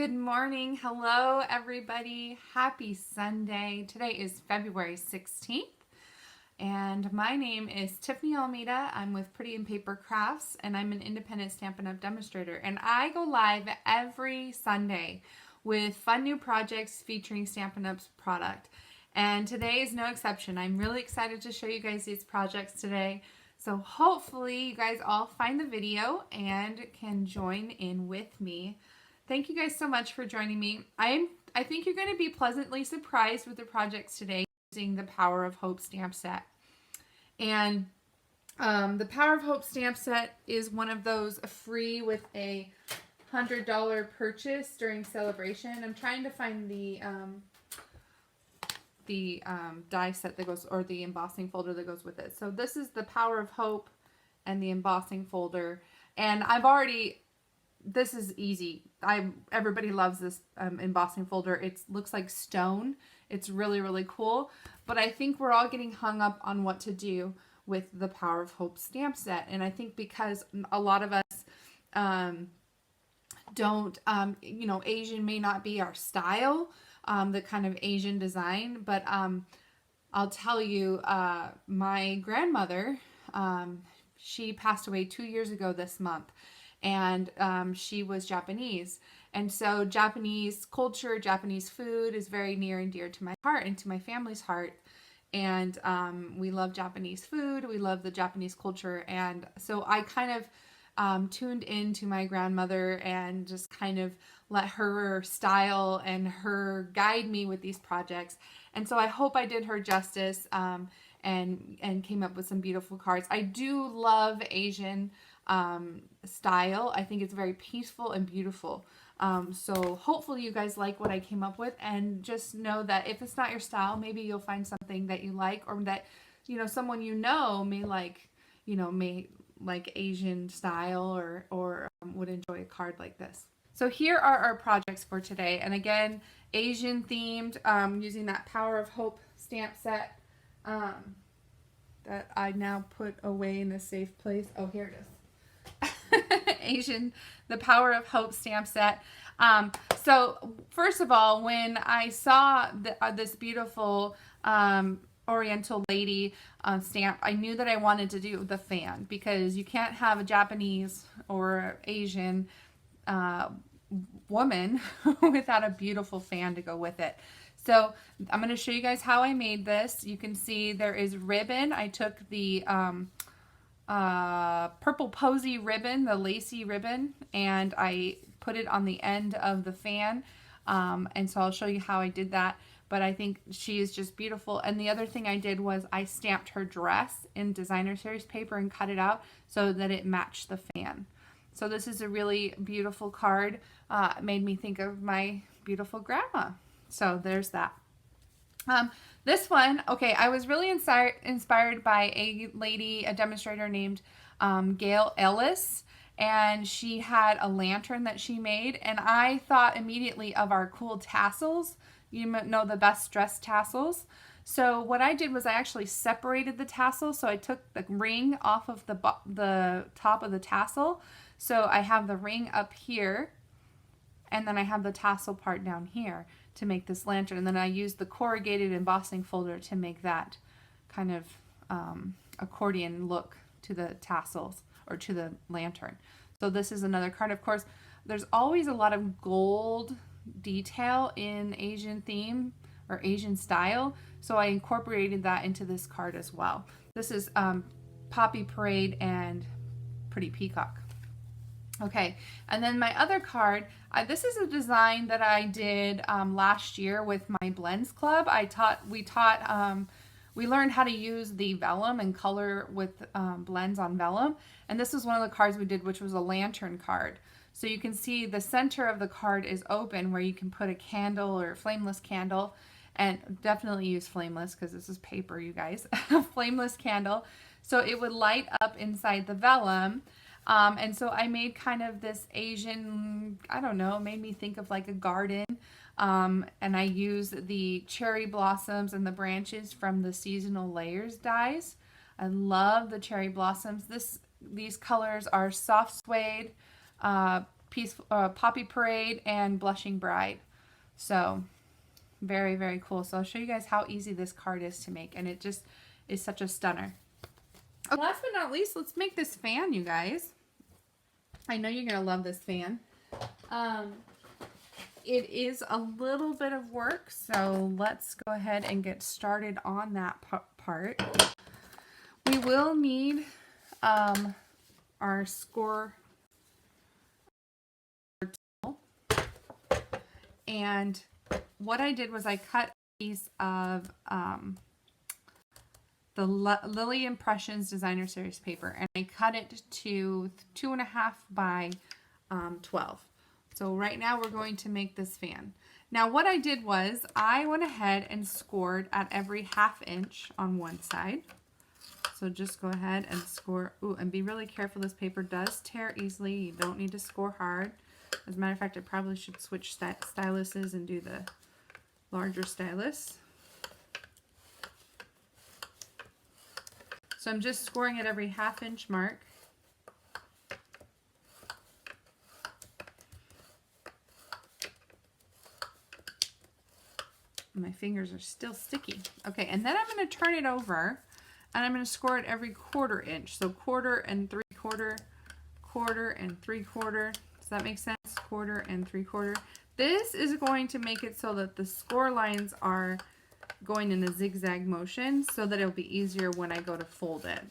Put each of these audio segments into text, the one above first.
Good morning. Hello, everybody. Happy Sunday. Today is February 16th, and my name is Tiffany Almeida. I'm with Pretty and Paper Crafts, and I'm an independent Stampin' Up! Demonstrator. And I go live every Sunday with fun new projects featuring Stampin' Up's product. And today is no exception. I'm really excited to show you guys these projects today. So hopefully you guys all find the video and can join in with me. Thank you guys so much for joining me. I think you're going to be pleasantly surprised with the projects today using the Power of Hope stamp set. And the Power of Hope stamp set is one of those free with a $100 purchase during Sale-a-bration. I'm trying to find the die set that goes, or the embossing folder that goes with it. So this is the Power of Hope and the embossing folder. And this is easy. Everybody loves this embossing folder. It looks like stone. It's really, really cool. But I think we're all getting hung up on what to do with the Power of Hope stamp set. And I think because a lot of us don't, Asian may not be our style, the kind of Asian design. But I'll tell you, my grandmother, she passed away 2 years ago this month. And she was Japanese. And so Japanese culture, Japanese food is very near and dear to my heart and to my family's heart. And we love Japanese food. We love the Japanese culture. And so I kind of tuned into my grandmother and just kind of let her style and her guide me with these projects. And so I hope I did her justice and came up with some beautiful cards. I do love Asian style. I think it's very peaceful and beautiful. So hopefully you guys like what I came up with, and just know that if it's not your style, maybe you'll find something that you like, or that, someone may like Asian style, or would enjoy a card like this. So here are our projects for today. And again, Asian themed, using that Power of Hope stamp set, that I now put away in a safe place. Oh, here it is. The Power of Hope stamp set. So first of all, when I saw this beautiful Oriental lady stamp, I knew that I wanted to do the fan, because you can't have a Japanese or Asian woman without a beautiful fan to go with it. So I'm going to show you guys how I made this. You can see there is ribbon. I took the purple posy ribbon, the lacy ribbon, and I put it on the end of the fan. And so I'll show you how I did that. But I think she is just beautiful. And the other thing I did was I stamped her dress in designer series paper and cut it out so that it matched the fan. So this is a really beautiful card. It made me think of my beautiful grandma. So there's that. This one, okay, I was really inspired by a demonstrator named Gail Ellis, and she had a lantern that she made, and I thought immediately of our cool tassels. You know, the best dressed tassels. So what I did was I actually separated the tassel. So I took the ring off of the top of the tassel. So I have the ring up here, and then I have the tassel part down here to make this lantern. And then I used the corrugated embossing folder to make that kind of accordion look to the tassels, or to the lantern. So this is another card. Of course, there's always a lot of gold detail in Asian theme or Asian style. So I incorporated that into this card as well. This is Poppy Parade and Pretty Peacock. Okay, and then my other card, this is a design that I did last year with my Blends Club. We learned how to use the vellum and color with blends on vellum. And this was one of the cards we did, which was a lantern card. So you can see the center of the card is open, where you can put a candle or a flameless candle, and definitely use flameless because this is paper, you guys. Flameless candle. So it would light up inside the vellum. And so I made kind of this Asian, I don't know, made me think of like a garden. And I used the cherry blossoms and the branches from the Seasonal Layers dies. I love the cherry blossoms. These colors are soft suede, Poppy Parade and Blushing Bride. So very, very cool. So I'll show you guys how easy this card is to make, and it just is such a stunner. Okay, last but not least, let's make this fan, you guys. I know you're gonna love this fan. It is a little bit of work, so let's go ahead and get started on that part. We will need our score tool, and what I did was I cut a piece of the Lily Impressions Designer Series paper, and I cut it to 2.5 by 12. So right now we're going to make this fan. Now what I did was I went ahead and scored at every 1/2 inch on one side. So just go ahead and score. Ooh, and be really careful. This paper does tear easily. You don't need to score hard. As a matter of fact, I probably should switch styluses and do the larger stylus. So I'm just scoring at every 1/2 inch mark. My fingers are still sticky. Okay, and then I'm going to turn it over and I'm going to score it every 1/4 inch. So 1/4 and 3/4, 1/4 and 3/4. Does that make sense? 1/4 and 3/4. This is going to make it so that the score lines are going in a zigzag motion so that it'll be easier when I go to fold it.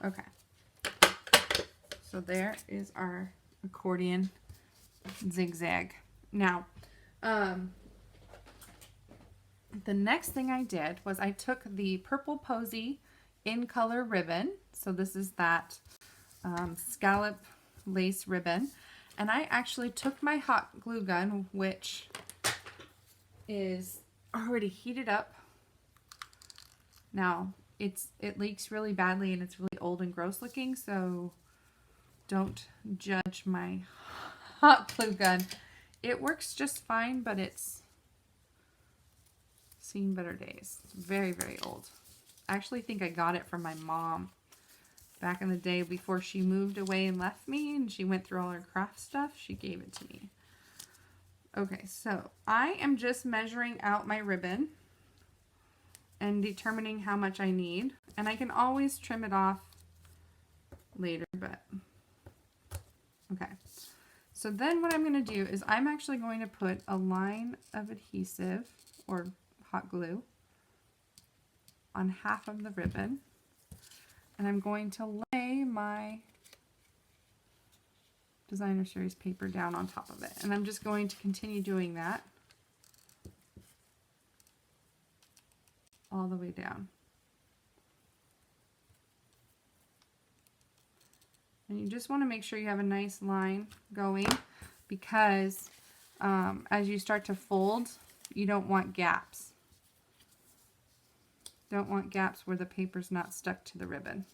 Okay, so there is our accordion zigzag. Now, the next thing I did was I took the Purple Posy in color ribbon. So this is that scallop lace ribbon. And I actually took my hot glue gun, which is already heated up. Now, it leaks really badly and it's really old and gross looking, so don't judge my hot glue gun. It works just fine, but it's seen better days. It's very, very old. I actually think I got it from my mom back in the day before she moved away and left me and she went through all her craft stuff. She gave it to me. Okay, so I am just measuring out my ribbon and determining how much I need, and I can always trim it off later, but okay. So then what I'm going to do is I'm actually going to put a line of adhesive or hot glue on half of the ribbon, and I'm going to lay my Designer Series paper down on top of it, and I'm just going to continue doing that all the way down. And you just want to make sure you have a nice line going, because as you start to fold, you don't want gaps. Don't want gaps where the paper's not stuck to the ribbon,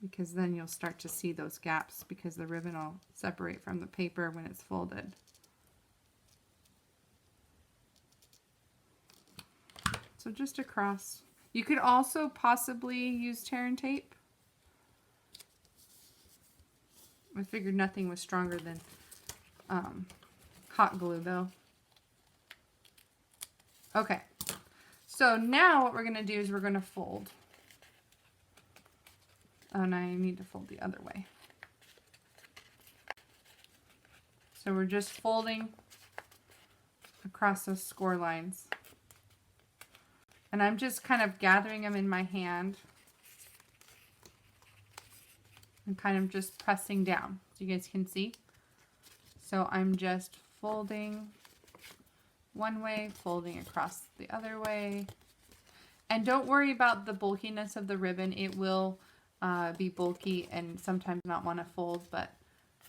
because then you'll start to see those gaps because the ribbon will separate from the paper when it's folded. So just across. You could also possibly use tear and tape. I figured nothing was stronger than hot glue though. Okay, so now what we're going to do is we're going to fold. Oh, and I need to fold the other way. So we're just folding across those score lines. And I'm just kind of gathering them in my hand and kind of just pressing down so you guys can see. So I'm just folding one way, folding across the other way. And don't worry about the bulkiness of the ribbon. It will be bulky and sometimes not want to fold, but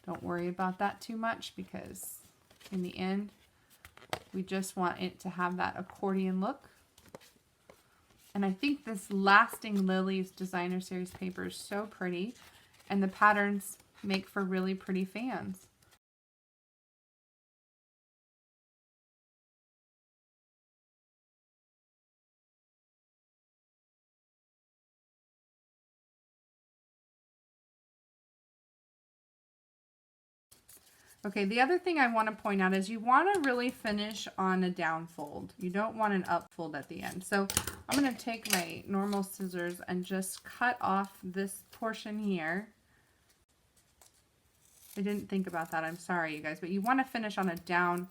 don't worry about that too much, because in the end, we just want it to have that accordion look. And I think this Lasting Lilies Designer Series paper is so pretty, and the patterns make for really pretty fans. Okay, the other thing I want to point out is you want to really finish on a down fold. You don't want an up fold at the end. So I'm going to take my normal scissors and just cut off this portion here. I didn't think about that. I'm sorry, you guys, but you want to finish on a down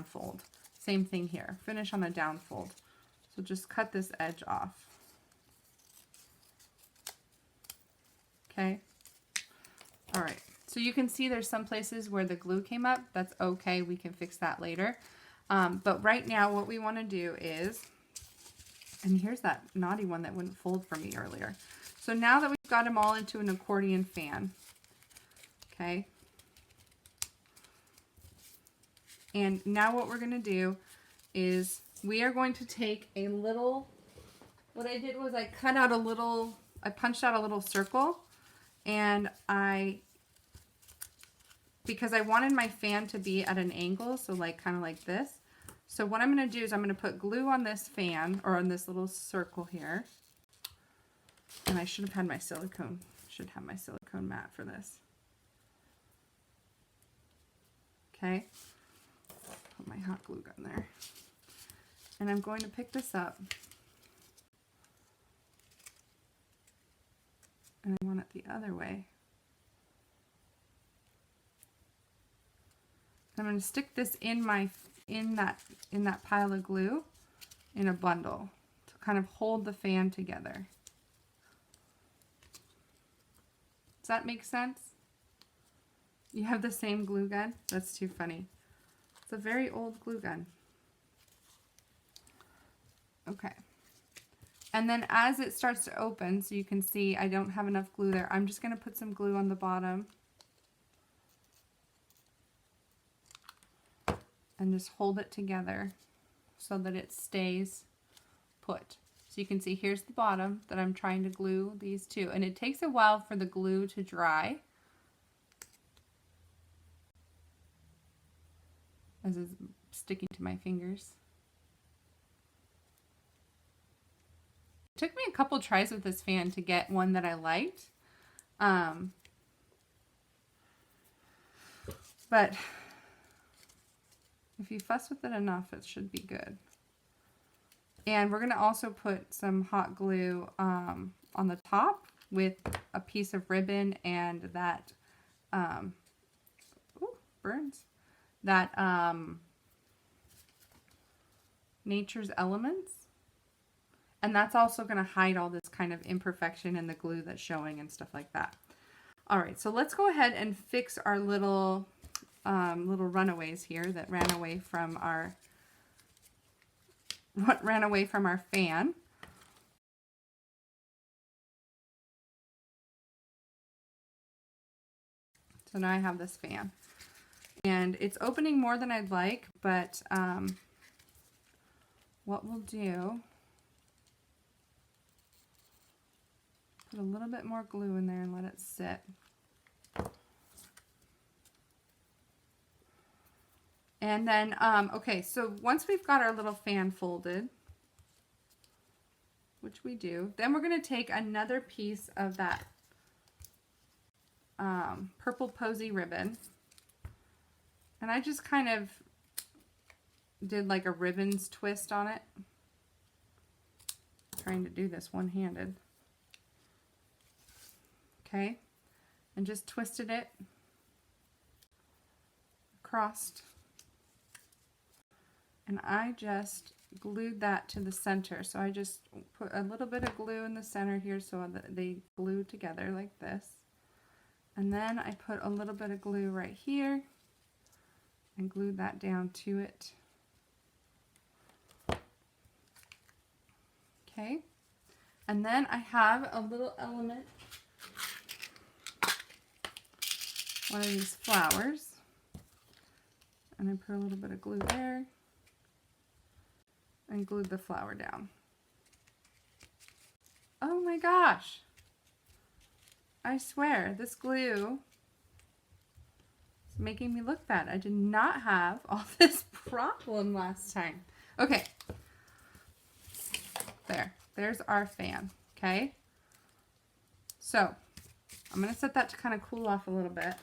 fold. Same thing here. Finish on a down fold. So just cut this edge off. Okay. All right. So you can see there's some places where the glue came up. That's okay. We can fix that later. But right now what we want to do is, and here's that naughty one that wouldn't fold for me earlier. So now that we've got them all into an accordion fan, okay. And now what we're going to do is we are going to take a little, what I did was I punched out a little circle, and because I wanted my fan to be at an angle, so like kind of like this. So what I'm going to do is I'm going to put glue on this fan, or on this little circle here. And I should have my silicone mat for this. Okay. Put my hot glue gun there. And I'm going to pick this up. And I want it the other way. I'm going to stick this in that pile of glue in a bundle to kind of hold the fan together. Does that make sense? You have the same glue gun? That's too funny. It's a very old glue gun. Okay. And then as it starts to open, so you can see I don't have enough glue there, I'm just going to put some glue on the bottom. And just hold it together so that it stays put. So you can see here's the bottom that I'm trying to glue these two. And it takes a while for the glue to dry, as it's sticking to my fingers. It took me a couple tries with this fan to get one that I liked. But if you fuss with it enough, it should be good. And we're going to also put some hot glue on the top with a piece of ribbon and that, ooh, burns, that Nature's Elements. And that's also going to hide all this kind of imperfection in the glue that's showing and stuff like that. All right, so let's go ahead and fix our little runaways here that ran away from our fan. So now I have this fan, and it's opening more than I'd like, but what we'll do, put a little bit more glue in there and let it sit. And then, okay, so once we've got our little fan folded, which we do, then we're going to take another piece of that purple posy ribbon. And I just kind of did like a ribbons twist on it. I'm trying to do this one-handed. Okay, and just twisted it across. And I just glued that to the center. So I just put a little bit of glue in the center here so that they glue together like this. And then I put a little bit of glue right here and glued that down to it. Okay. And then I have a little element, one of these flowers. And I put a little bit of glue there. And glued the flower down. Oh my gosh. I swear, this glue is making me look bad. I did not have all this problem last time. Okay. There's our fan, okay? So, I'm going to set that to kind of cool off a little bit.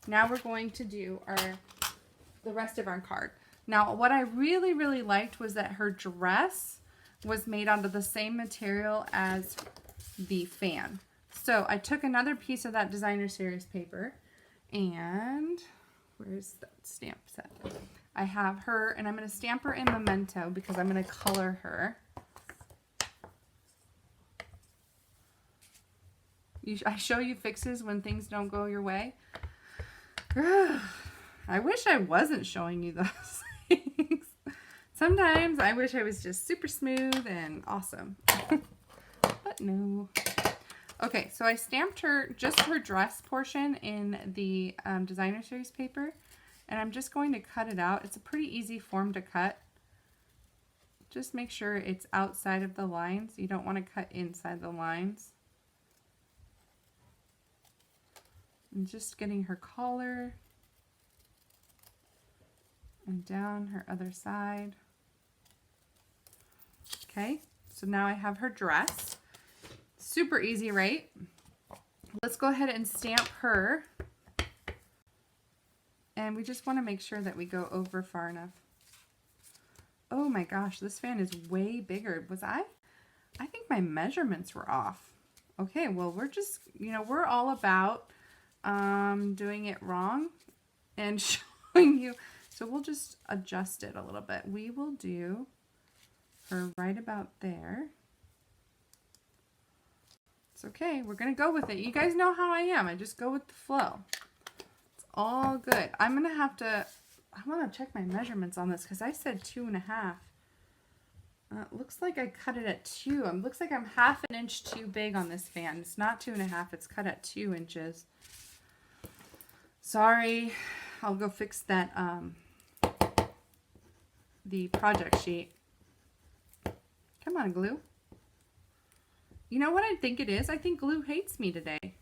Now we're going to do the rest of our card. Now, what I really, really liked was that her dress was made out of the same material as the fan. So I took another piece of that designer series paper, and where's that stamp set? I have her, and I'm going to stamp her in Memento because I'm going to color her. I show you fixes when things don't go your way. I wish I wasn't showing you those things. Sometimes I wish I was just super smooth and awesome. But no. Okay, so I stamped her, just her dress portion in the designer series paper. And I'm just going to cut it out. It's a pretty easy form to cut. Just make sure it's outside of the lines. You don't want to cut inside the lines. And just getting her collar. And down her other side. Okay, so now I have her dress. Super easy, right? Let's go ahead and stamp her. And we just want to make sure that we go over far enough. Oh my gosh, this fan is way bigger. I think my measurements were off. Okay, well, we're just, we're all about doing it wrong and showing you. So we'll just adjust it a little bit. We will do her right about there. It's okay. We're going to go with it. You guys know how I am. I just go with the flow. It's all good. I'm going to have to, I want to check my measurements on this because I said 2.5. It looks like I cut it at 2. It looks like I'm half an inch too big on this fan. It's not 2.5. It's cut at 2 inches. Sorry. I'll go fix that, the project sheet. Come on, glue. You know what I think it is? I think glue hates me today.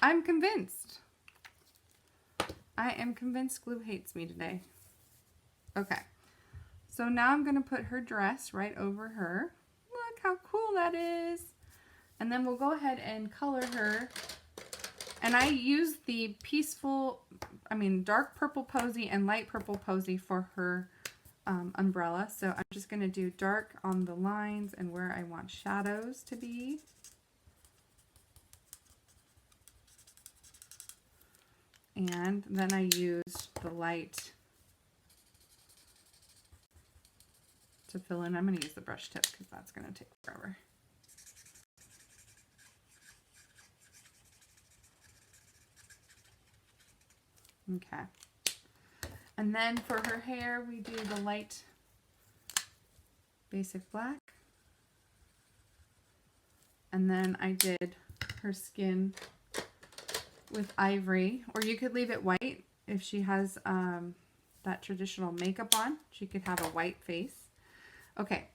I'm convinced. I am convinced glue hates me today. Okay. So now I'm going to put her dress right over her. Look how cool that is. And then we'll go ahead and color her. And I use the dark purple posy and light purple posy for her umbrella. So I'm just going to do dark on the lines and where I want shadows to be. And then I use the light to fill in. I'm going to use the brush tip because that's going to take forever. Okay. And then for her hair, we do the light basic black. And then I did her skin with ivory, or you could leave it white if she has that traditional makeup on. She could have a white face. Okay.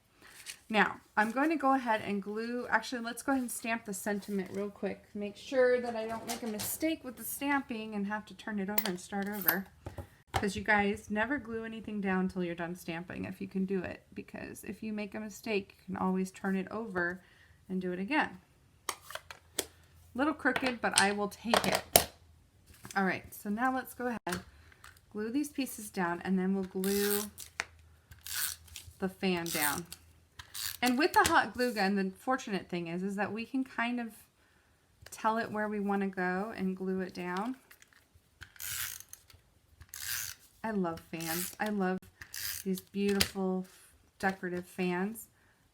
Now, I'm going to go ahead and glue, actually, let's go ahead and stamp the sentiment real quick. Make sure that I don't make a mistake with the stamping and have to turn it over and start over. Because you guys never glue anything down until you're done stamping if you can do it. Because if you make a mistake, you can always turn it over and do it again. Little crooked, but I will take it. All right, so now let's go ahead, glue these pieces down, and then we'll glue the fan down. And with the hot glue gun, the fortunate thing is that we can kind of tell it where we want to go and glue it down. I love fans. I love these beautiful decorative fans.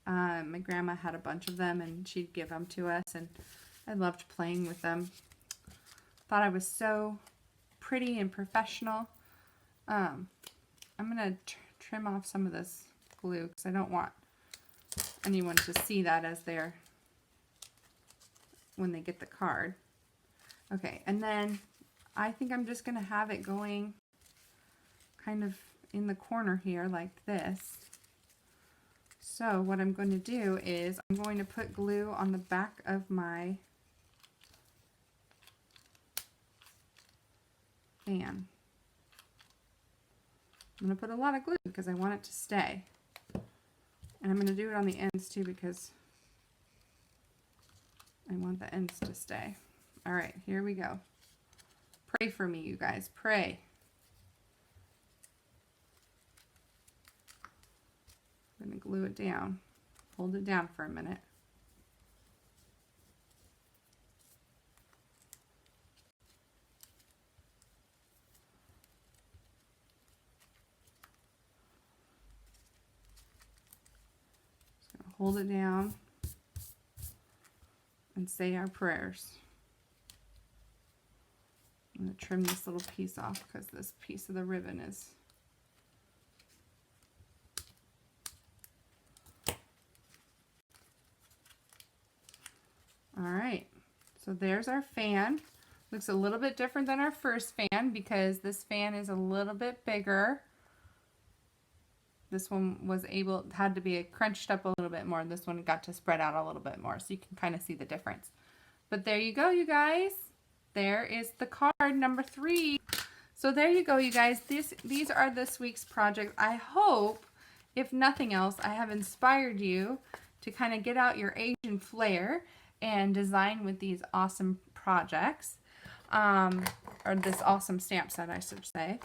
My grandma had a bunch of them and she'd give them to us, and I loved playing with them. Thought I was so pretty and professional. I'm going to trim off some of this glue because I don't want anyone to see that as when they get the card. Okay, and then I think I'm just going to have it going kind of in the corner here like this. So what I'm going to do is I'm going to put glue on the back of my fan. I'm going to put a lot of glue because I want it to stay. And I'm going to do it on the ends too because I want the ends to stay. All right, here we go. Pray for me, you guys. Pray. I'm going to glue it down. Hold it down for a minute. Just going to hold it down and say our prayers. I'm going to trim this little piece off because this piece of the ribbon is all right. So there's our fan. Looks a little bit different than our first fan because this fan is a little bit bigger. This one had to be crunched up a little bit more. This one got to spread out a little bit more, so you can kind of see the difference. But there you go, you guys. There is the card number 3. So there you go, you guys. These are this week's projects. I hope, if nothing else, I have inspired you to kind of get out your Asian flair and design with these awesome projects, or this awesome stamp set, I should say.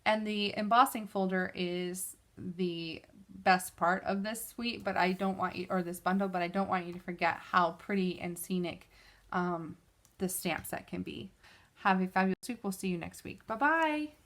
And the embossing folder is the best part of this suite, but I don't want you, or this bundle, but I don't want you to forget how pretty and scenic this stamp set can be. Have a fabulous week. We'll see you next week. Bye-bye.